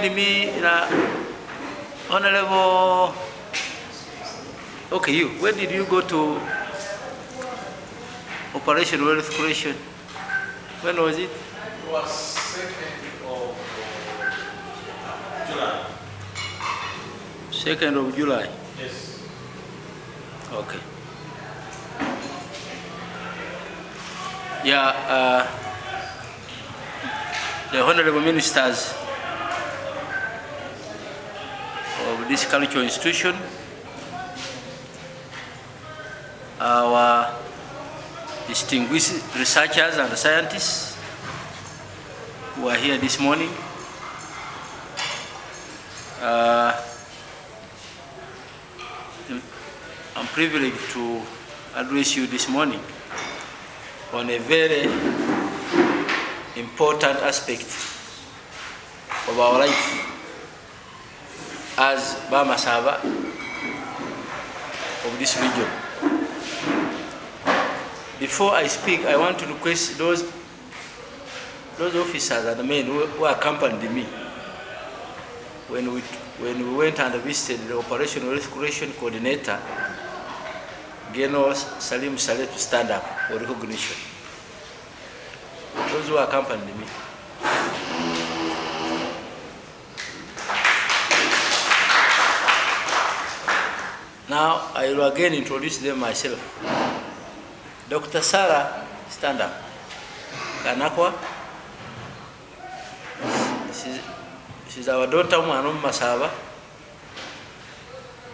me in a honorable. Okay, you. When did you go to Operation Wealth Creation? When was it? It was 2nd of July. 2nd of July. Yes. Okay. Yeah. The honorable ministers of this cultural institution, our distinguished researchers and scientists who are here this morning, I'm privileged to address you this morning on a very important aspect of our life as Bamasaba of this region. Before I speak, I want to request those officers and men who accompanied me when we went and visited the Operation Wealth Creation Coordinator, Geno Salim Saleh, to stand up for recognition. Those who accompanied me. Now I will again introduce them myself. Dr. Sarah, stand up. Kanakwa. She's our daughter, Mwanum Masaba.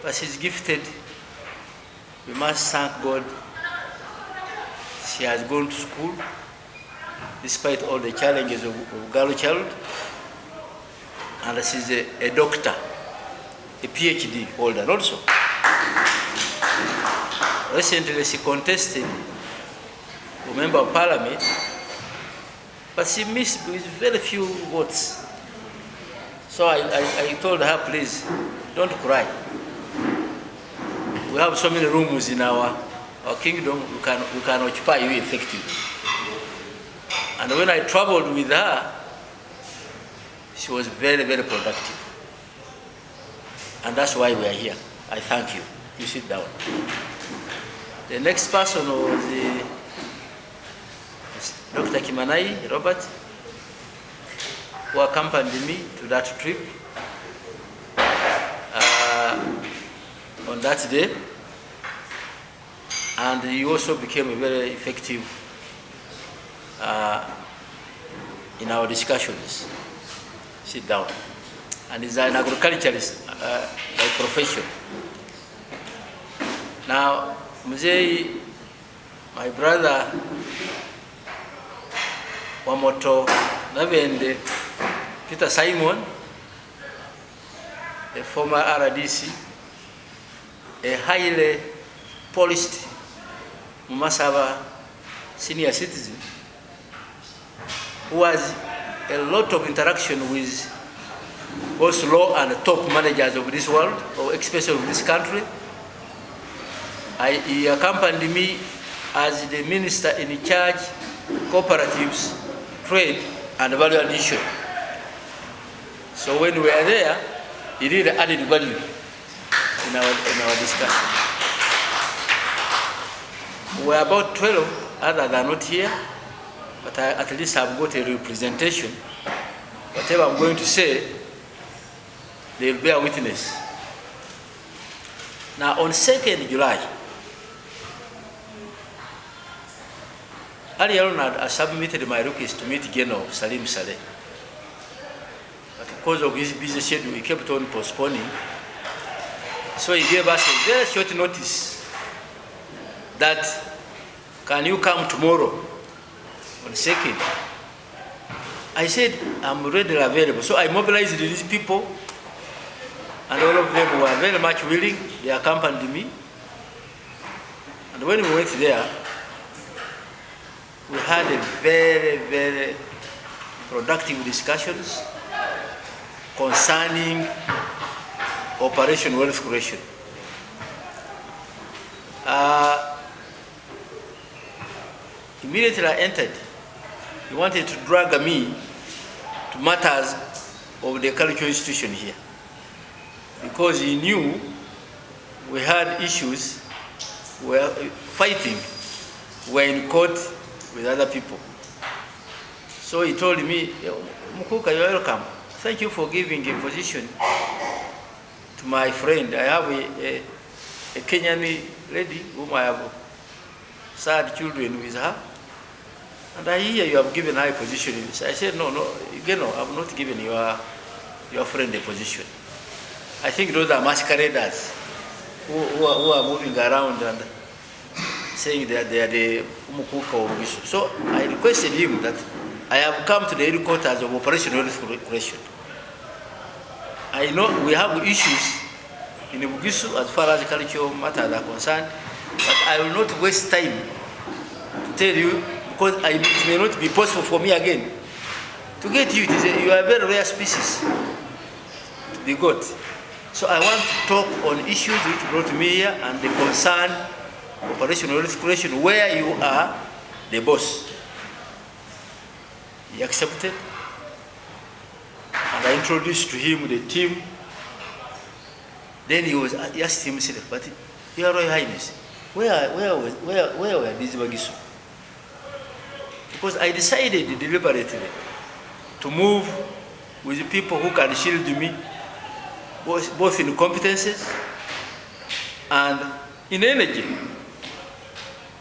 But she's gifted. We must thank God. She has gone to school, despite all the challenges of girl child. And she's a doctor, a PhD holder also. Recently she contested for member of parliament, but she missed with very few votes. So I told her, please, don't cry. We have so many rooms in our kingdom, we can occupy you effectively. And when I traveled with her, she was very, very productive. And that's why we are here. I thank you. You sit down. The next person was Dr. Kimanai Robert, who accompanied me to that trip on that day. And he also became very effective in our discussions. Sit down. And he's an agriculturist by profession. Now, Mzee, my brother, Wamoto Navende, Peter Simon, a former RDC, a highly polished Masaba senior citizen, who has a lot of interaction with both law and top managers of this world, or especially of this country. He accompanied me as the minister in charge cooperatives, trade, and value addition. So when we were there, he really added value in our discussion. We are about 12 others are not here, but at least I've got a representation. Whatever I'm going to say, they'll bear witness. Now on 2nd July, earlier on I submitted my request to meet Geno Salim Saleh. But because of his busy schedule, he kept on postponing. So he gave us a very short notice that, can you come tomorrow on 2nd? I said, I'm readily available. So I mobilized these people, and all of them were very much willing. They accompanied me. And when we went there, we had a very, very productive discussions concerning Operation Wealth Creation. Immediately I entered, he wanted to drag me to matters of the cultural institution here, because he knew we had issues, we were fighting, we were in court with other people. So he told me, Umukuuka, you're welcome. Thank you for giving a position to my friend. I have a Kenyan lady whom I have sad children with her, and I hear you have given her a position. I said, no, I'm not giving your friend a position. I think those are masqueraders who are moving around and saying that they are the Umukuuka or Bugisu. So I requested him that I have come to the headquarters of Operation Restoration. I know we have issues in Bugisu as far as cultural matters are concerned, but I will not waste time to tell you, because it may not be possible for me again to get you. You are a very rare species to be got. So I want to talk on issues which brought me here and the concern operational restoration, where you are the boss. He accepted, and I introduced to him the team. Then he asked himself, but Your Royal Highness, where were these Bugisu? Because I decided deliberately to move with the people who can shield me, both in competences and in energy.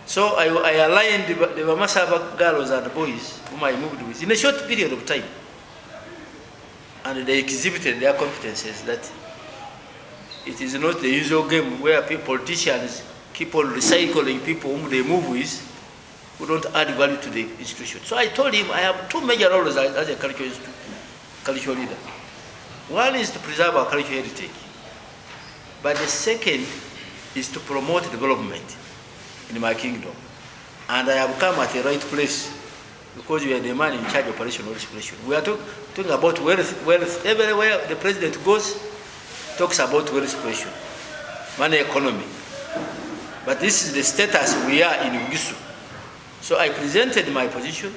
So I aligned the Bamasaba girls and boys whom I moved with in a short period of time. And they exhibited their competences, that it is not the usual game where politicians keep on recycling people whom they move with, who don't add value to the institution. So I told him I have two major roles as a cultural leader. One is to preserve our cultural heritage, but the second is to promote development in my kingdom. And I have come at the right place, because you are the man in charge of operational restoration. We are talking about wealth. Everywhere the president goes, talks about wealth restoration, money economy. But this is the status we are in Bugisu. So I presented my position.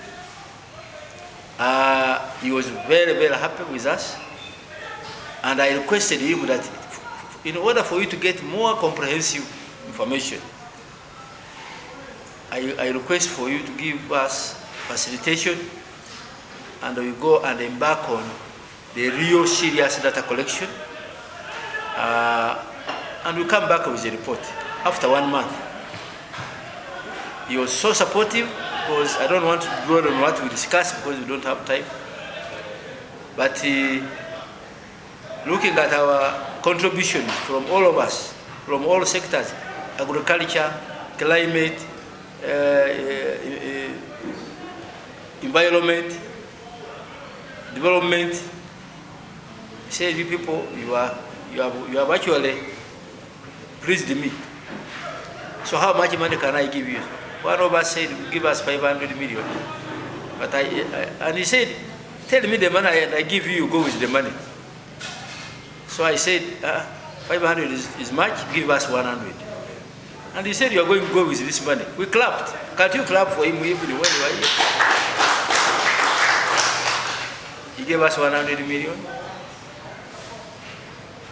He was very, very happy with us. And I requested him that in order for you to get more comprehensive information, I request for you to give us facilitation, and we go and embark on the real serious data collection, and we come back with a report after 1 month. He was so supportive, because I don't want to dwell on what we discussed because we don't have time. But looking at our contribution from all of us, from all sectors, agriculture, climate, environment, development, he said, you people, you have actually pleased me. So how much money can I give you? One of us said, give us 500 million. But and he said, tell me the money I give you, go with the money. So I said, 500 is much, give us 100. And he said, you are going to go with this money. We clapped. Can't you clap for him even when you are here? He gave us 100 million,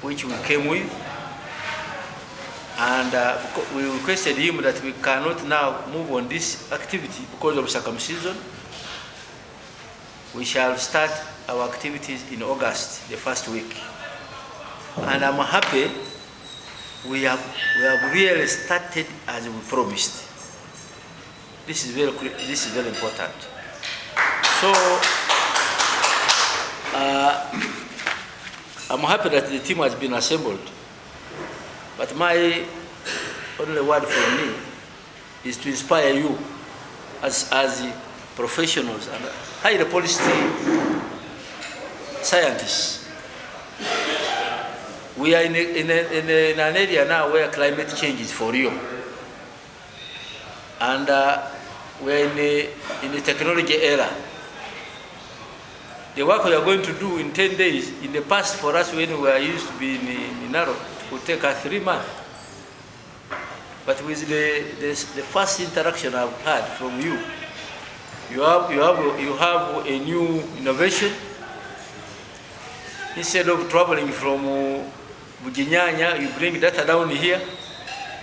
which we came with. And we requested him that we cannot now move on this activity because of circumcision. We shall start our activities in August, the first week. And I'm happy we have really started as we promised. This is very important. So I'm happy that the team has been assembled. But my only word from me is to inspire you as professionals and highly policed scientists. We are in an area now where climate change is for real. And we're in a technology era. The work we are going to do in 10 days, in the past for us when we were used to be in Naro, would take us 3 months. But with the first interaction I've had from you, you have a new innovation. Instead of traveling from Buginyanya, you bring data down here.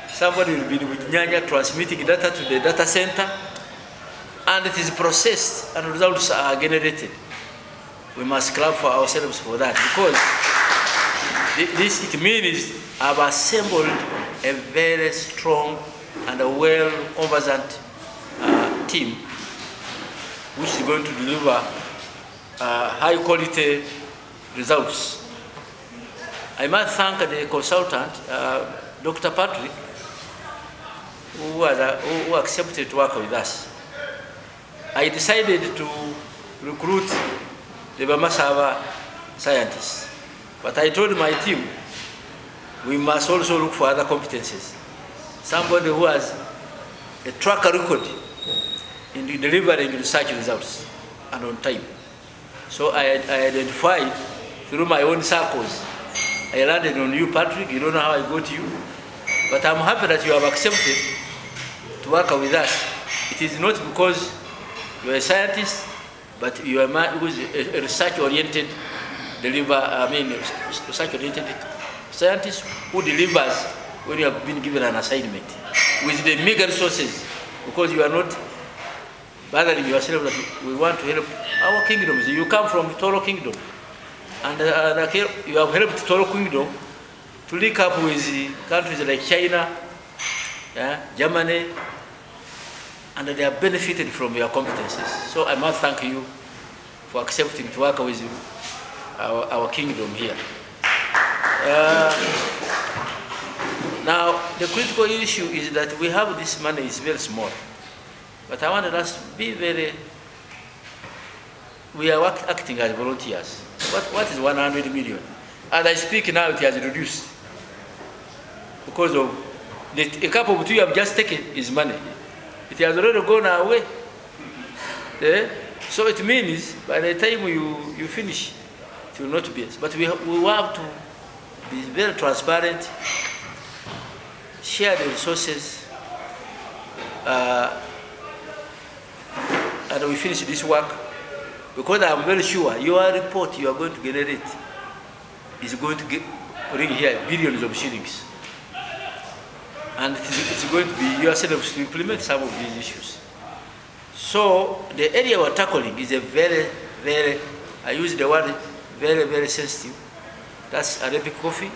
Somebody will be in Buginyanya transmitting data to the data center, and it is processed and results are generated. We must clap for ourselves for that, because this it means I've assembled a very strong and a well-conversant team which is going to deliver high-quality results. I must thank the consultant, Dr. Patrick, who accepted to work with us. I decided to recruit the Bamasava scientists, but I told my team, we must also look for other competencies. Somebody who has a track record in delivering research results and on time. So I identified through my own circles. I landed on you, Patrick. You don't know how I got you, but I'm happy that you have accepted to work with us. It is not because you're a scientist, but you are a man who is a research-oriented research-oriented scientist who delivers when you have been given an assignment with the meager resources, because you are not bothering yourself that we want to help our kingdoms. You come from Toro Kingdom, and you have helped Toro Kingdom to link up with countries like China, Germany, and they have benefited from your competencies. So I must thank you for accepting to work with our kingdom here. Now, the critical issue is that we have this money is very small, but I wanted us to be very, we are acting as volunteers. What is 100 million? As I speak now, it has reduced because of a cup of tea you have just taken is money. It has already gone away. So it means by the time you finish, it will not be us. But we have to be very transparent, share the resources, and we finish this work, because I'm very sure your report you are going to generate is going to bring here billions of shillings. And it's going to be yourselves to implement some of these issues. So the area we're tackling is a very, very, I use the word very, very sensitive. That's Arabic coffee.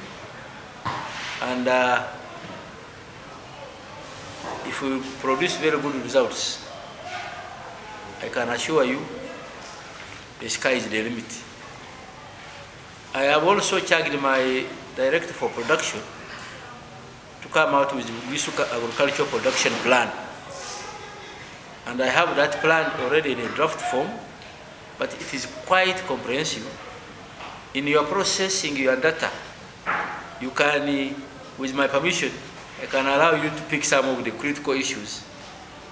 And if we produce very good results, I can assure you the sky is the limit. I have also charged my director for production to come out with Bugisu agricultural production plan. And I have that plan already in a draft form, but it is quite comprehensive. In your processing your data, you can, with my permission, I can allow you to pick some of the critical issues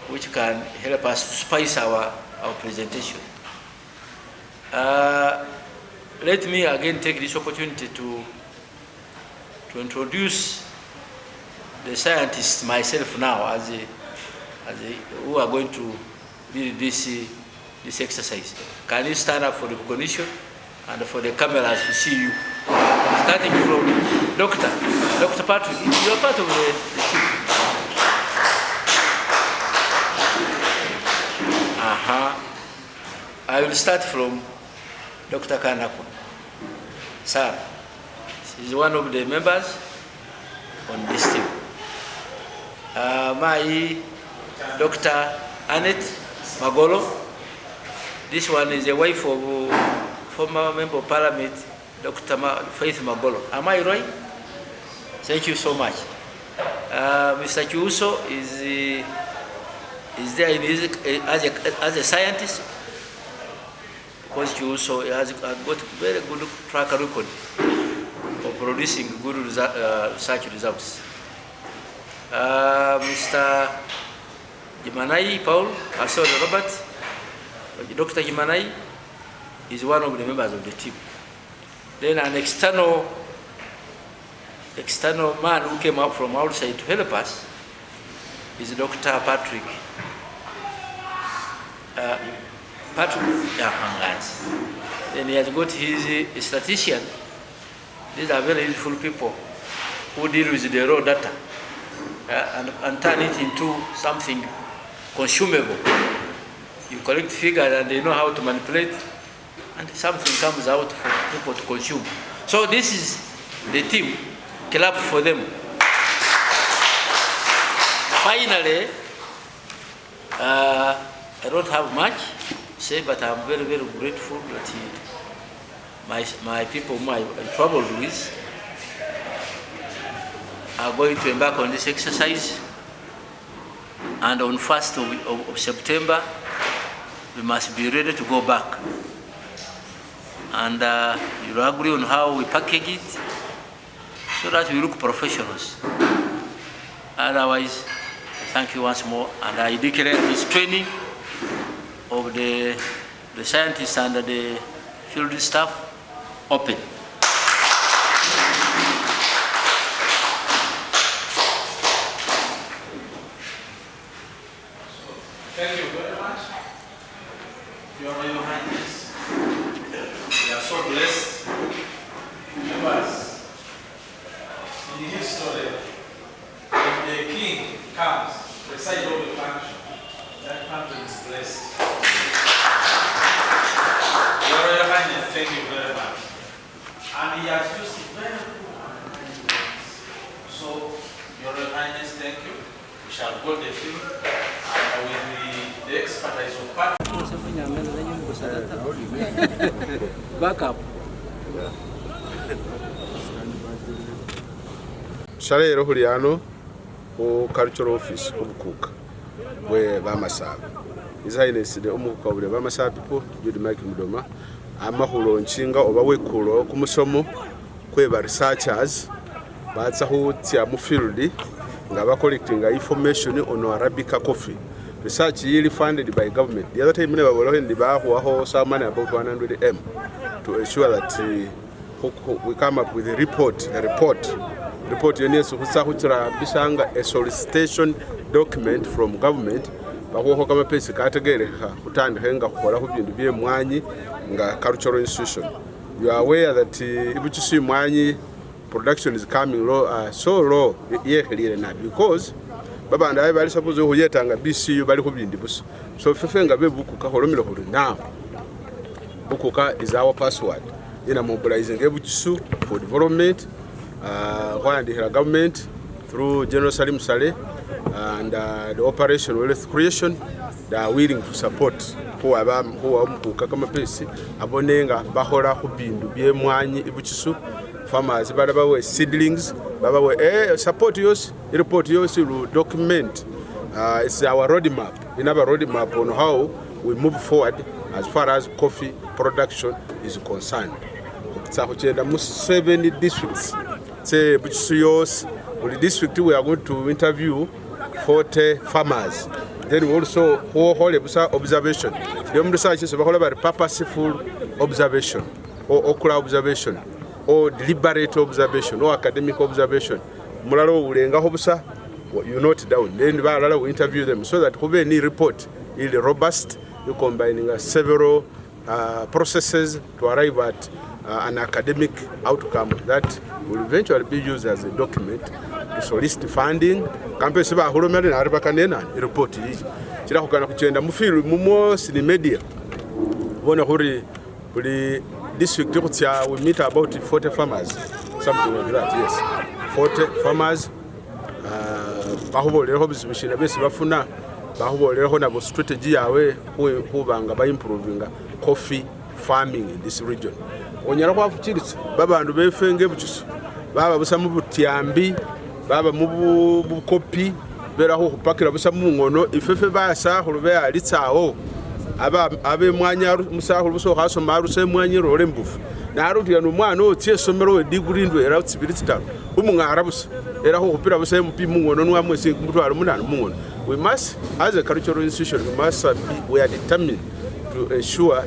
which can help us to spice our presentation. Let me again take this opportunity to introduce the scientists myself now who are going to lead this exercise. Can you stand up for recognition and for the cameras to see you? Starting from Dr. Patrick, you are part of the team. I will start from Dr. Kanako. Sir, he's one of the members on this team. My Dr. Annette Magolo. This one is the wife of former member of parliament, Dr. Faith Magolo. Am I right? Thank you so much. Mr. Chuso is there as a scientist, because Chuso has got very good track record of producing good research results. Mr. Jimanai Paul, Robert, Dr. Jimanai is one of the members of the team. Then an external man who came up from outside to help us is Dr. Patrick. Then he has got his statistician. These are very useful people who deal with the raw data and turn it into something consumable. You collect figures and they know how to manipulate, and something comes out for people to consume. So this is the team. Clap for them. Finally, I don't have much to say, but I'm very, very grateful that my people whom I traveled with are going to embark on this exercise. And on 1st of September, we must be ready to go back. And you'll agree on how we package it so that we look professionals. Otherwise, thank you once more. And I declare this training of the scientists and the field staff open. Thank you very much. Your Royal Highness, we are so blessed. Members, in history, if the king comes, preside over the function, that function is blessed. Your Royal Highness, thank you very much. And he has used very good words. So, Your Royal Highness, thank you. We shall go the field and with the expertise of part. Back up. Shalero Juliano, o cultural office Umukuuka, where Bamasab. His Highness the Umukuuka with the Bamasab people, Jude Mudoma, Amahulo Nchinga, Obawekulo, Kumusomo, Kweba researchers, Batsahu Tiamufildi, Ngaba collecting information on Arabica coffee. Research yearly funded by government. The other time we were in the bar who some money about 100 M to ensure that we come up with a report. A solicitation document from government. Cultural institution. You are aware that Bugisu Mwanyi production is coming low, so low because Baba and I very suppose who yet and BCU bali kubindi bus. So Fefenga be Bukuka holomilo now. Bukuka is our password. In a mobilizing Bugisu for development, while the government through General Salim Saleh and the operation wealth creation, they are willing to support who are Umukuuka kama pesi abonenga bahora kubindu bie mwanyi Bugisu. Farmers, baba seedlings, baba support yours, report yours, document. It's our roadmap. In our roadmap on how we move forward as far as coffee production is concerned. So 7 districts. Say Bugisu, with the district we are going to interview 40 farmers. Then we also hold observation. The research is about purposeful observation or ocular observation, or deliberate observation, or academic observation. Mulalo ulenga hobusa, you note down. Then we interview them so that we any report is robust. You combining several processes to arrive at an academic outcome that will eventually be used as a document to solicit funding. Campus ba hulomere na aribakanena report hii. Chira kukana kuchenda mufiru mumo sini media. Bona huri district we meet about 40 farmers, something like that, yes. 40 farmers, bahuboleho bizibishina bese bafuna, bahuboleho nabo strategy yawe hubanga ba improving coffee farming in this region. Onyara kwa fuchiritse babandu befenge Bugisu, baba busa mu butyambi, baba mu bukopi, bera ho kupakira busa mu ngono, ifefe basa hulube alitsaho. Abe mwanya musahulu buso haso maruse mwanya role mbufu na arutira no mwana otie somero degree ndo era tsibiritsitaro umungara buso era ho kupira buso MP mungono nwa mwese kumutwara munana mungono. We must, as a cultural institution, we are determined to ensure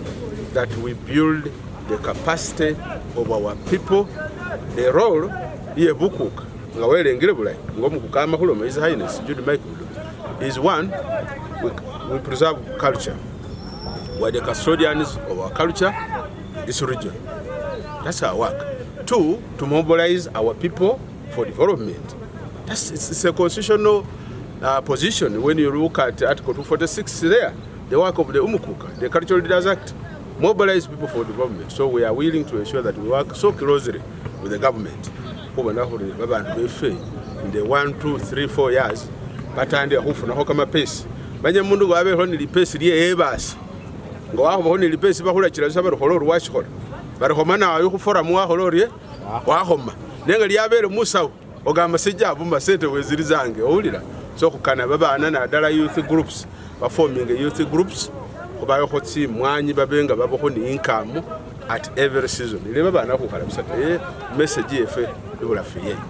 that we build the capacity of our people. The role here Umukuuka ngawele ngire bulai ngomukuuka amahulo His Highness Jude is one, we preserve culture. We are the custodians of our culture. this region. That's our work. 2, to mobilize our people for development. It's a constitutional position when you look at Article 246 there, the work of the Umukuuka, the Cultural Leaders Act, mobilize people for development. So we are willing to ensure that we work so closely with the government. In the 1, 2, 3, 4 years, but and the hoof and hokama pace. Banyamundu go have only pace the Evas. Go out only the pace about Chirasaber Holor Wash Hall. But Homana, you for a more Holoria, Wahoma. Never Yabe Musa, Ogama Sija, Bumba Center with Rizang, Olida. So Kanababa and Dara youth groups, performing the youth groups, Obayoti, Mwani Babenga, Babahoni income at every season. You never know who had upset a message if you will have